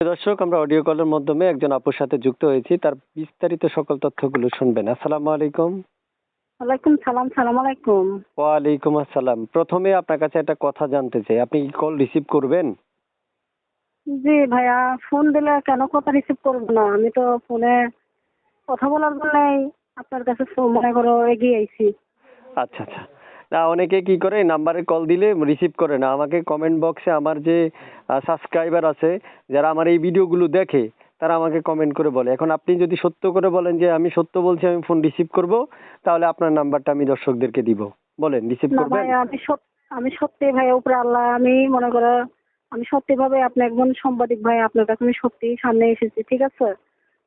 দর্শক, আমরা অডিও কলের মাধ্যমে একজন আপুর সাথে যুক্ত হয়েছি। তার বিস্তারিত সকল তথ্যগুলো শুনবেন। আসসালামু আলাইকুম। ওয়ালাইকুম সালাম, সালাম আলাইকুম। ওয়ালাইকুম আসসালাম। প্রথমে আপনার কাছে একটা কথা জানতে চাই। আপনি কি কল রিসিভ করবেন? জি ভাইয়া, ফোন দিলে কেন কথা রিসিভ করবো না? আমি তো ফোনে কথা বলার জন্যই আপনার কাছে মনে করো এগিয়ে আইছি। আচ্ছা, আচ্ছা। না, অনেকে কি করে নাম্বারে কল দিলে রিসিভ করে না। আমাকে কমেন্ট বক্সে আমার যে সাবস্ক্রাইবার আছে, যারা আমার এই ভিডিওগুলো দেখে, তারা আমাকে কমেন্ট করে বলে। এখন আপনি যদি সত্য করে বলেন যে আমি সত্য বলছি, আমি ফোন রিসিভ করব, তাহলে আপনার নাম্বারটা আমি দর্শকদেরকে দিব। বলেন, রিসিভ না করবেন? ভাইয়া, আমি সত্যি ভাইয়া, উপরে আল্লাহ, আমি মনে করো আমি সত্যি ভাবে আপনি একজন সাংবাদিক ভাই, আপনার কাছে আমি সত্যি সামনে এসেছি, ঠিক আছে?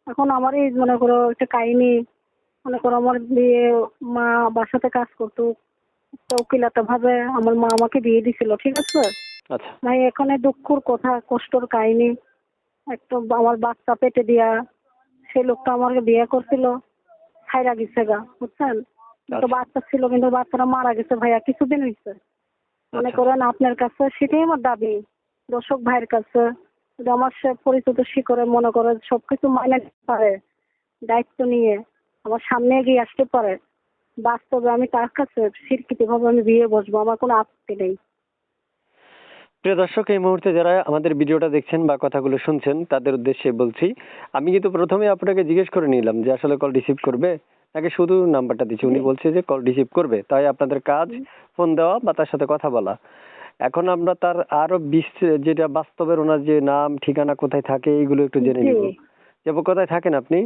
এখন আমার এই মনে করো একটা কাহিনী, মনে করো আমার বিয়ে, মা বাসাতে কাজ করতো, একটা উকিলাতে ভাবে আমার মা আমাকে বিয়ে দিছিল, ঠিক আছে আচ্ছা, ভাই? এখানে দুঃখর কথা, কষ্টর কাহিনী। একটা আমার বাচ্চা পেটে দিয়া, সেই লোকটা আমাকে বিয়ে করছিল, ছাইরা গেছে গা, বুঝছেন? তো আচ্ছা, বাচ্চা ছিল, কিন্তু বাচ্চাটা মারা গেছে ভাইয়া, কিছুদিন হয়েছে। মনে আচ্ছা। করেন আপনার কাছে সেটাই আমার দাবি, দর্শক ভাইয়ের কাছে, যদি আমার সে পরিচিত শিখরে মনে করে সবকিছু মাইনে নিতে পারে, দায়িত্ব নিয়ে আমার সামনে এগিয়ে আসতে পারে, বাস্তবে আমি তার কাছে স্বীকৃতি ভাবে আমি বিয়ে বসবো, আমার কোনো আপত্তি নেই। প্রিয় দর্শক, এই মুহূর্তে যারা আমাদের ভিডিওটা দেখছেন বা কথাগুলো শুনছেন, তাদের উদ্দেশ্যে বলছি, আমি কিন্তু প্রথমে আপনাকে জিজ্ঞেস করে নিলাম যে আসলে কল রিসিভ করবে নাকি শুধু নাম্বারটা দিচ্ছি। জি। উনি বলছে যে কল রিসিভ করবে, তাই আপনাদের কাজ ফোন দেওয়া বা তার সাথে কথা বলা। এখন আমরা তার আরো যেটা বাস্তবের ওনার যে নাম ঠিকানা কোথায় থাকে এইগুলো একটু জেনে জি নিব। যেমন কোথায় থাকেন আপনি?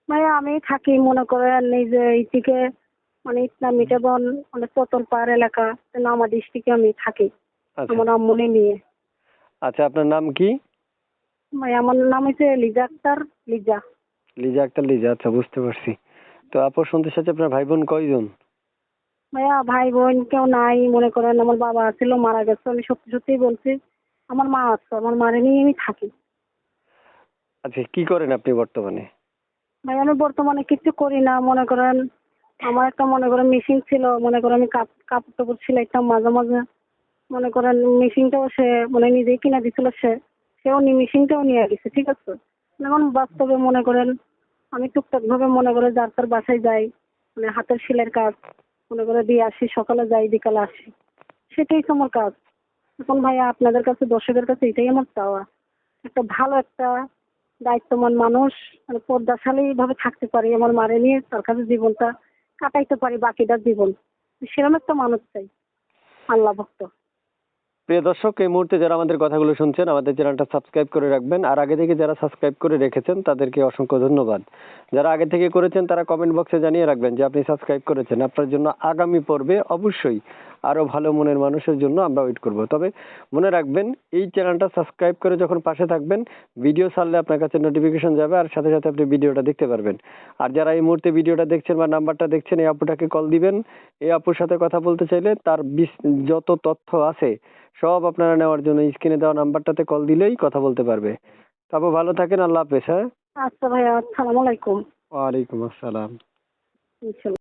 ভাইয়া, আমি থাকি মনে করেন এই যে এইদিকে, মানে ইসলামী যেমন মানে পতন পাহাড় এলাকা, নামা ডিস্ট্রিক্টে আমি থাকি আচ্ছা, আমার আম্মুনি নিয়ে। আচ্ছা। আপনার নাম কি? ভাই আমার নাম হচ্ছে লিজা আক্তার, লিজা। লিজা আক্তার। লিজা, আচ্ছা, বুঝতে পারছি। তো আপু, শুনতে চাচ্ছি আপনার ভাই বোন কয়জন? ভাইয়া ভাই বোন কেউ নাই, মনে করেন আমার বাবা ছিল, মারা গেছে, আমি সত্যি সত্যি বলছি। আমার মা আছে, আমার মারে নিয়ে আমি থাকি। আচ্ছা, কি করেন আপনি বর্তমানে? ভাই আমি বর্তমানে কিছু করি না, মনে করেন আমার একটা মনে করেন মেশিন ছিল, মনে করেন আমি কাপড় টাপড় সেলাইতাম মাঝে মাঝে। মনে করেন মেশিনটাও সে মানে নিজেই কিনা দিছিল, সেও মেশিনটাও নিয়ে গেছে, ঠিক আছে? এখন বাস্তবে মনে করেন আমি টুকটাক ভাবে মনে করে যার তার বাসায় যাই, মানে হাতের সেলাইয়ের কাজ মনে করে দিয়ে আসি, সকালে যাই বিকালে আসি, সেটাই তো আমার কাজ। এখন ভাইয়া আপনাদের কাছে, দর্শকের কাছে এটাই আমার চাওয়া, একটা ভালো একটা দায়িত্ববান মানুষ, মানে পর্দাশালী ভাবে থাকতে পারি, আমার মারে নিয়ে তার কাছে জীবনটা কাটাইতে পারি, বাকিটা জীবন। সেরকম একটা মানুষ চাই, আল্লাহ ভক্ত। প্রিয় দর্শক, এই মুহূর্তে যারা আমাদের কথাগুলো শুনছেন, আমাদের চ্যানেলটা সাবস্ক্রাইব করে রাখবেন। আর আগে থেকে যারা সাবস্ক্রাইব করে রেখেছেন তাদেরকে অসংখ্য ধন্যবাদ। যারা আগে থেকে করেছেন তারা কমেন্ট বক্সে জানিয়ে রাখবেন যে আপনি সাবস্ক্রাইব করেছেন। আপনার জন্য আগামী পর্বে অবশ্যই আরো ভালো মনের মানুষের জন্য আমরা ওয়েট করব। তবে মনে রাখবেন, এই চ্যানেলটা সাবস্ক্রাইব করে যখন পাশে থাকবেন, ভিডিও ছাড়লে আপনার কাছে নোটিফিকেশন যাবে, আর সাথে সাথে আপনি ভিডিওটা দেখতে পারবেন। আর যারা এই মুহূর্তে ভিডিওটা দেখছেন বা নাম্বারটা দেখছেন, এই আপুটাকে কল দিবেন। এই আপুর সাথে কথা বলতে চাইলে তার যত তথ্য আছে সব আপনারা নেওয়ার জন্য স্ক্রিনে দেওয়া নাম্বারটাতে কল দিলেই কথা বলতে পারবে। তারপর ভালো থাকেন। আল্লাহ হাফেজ। হ্যাঁ। আচ্ছা ভাইয়া, আসসালামু আলাইকুম। ওয়ালাইকুম আসসালাম। ইনশাল্লাহ।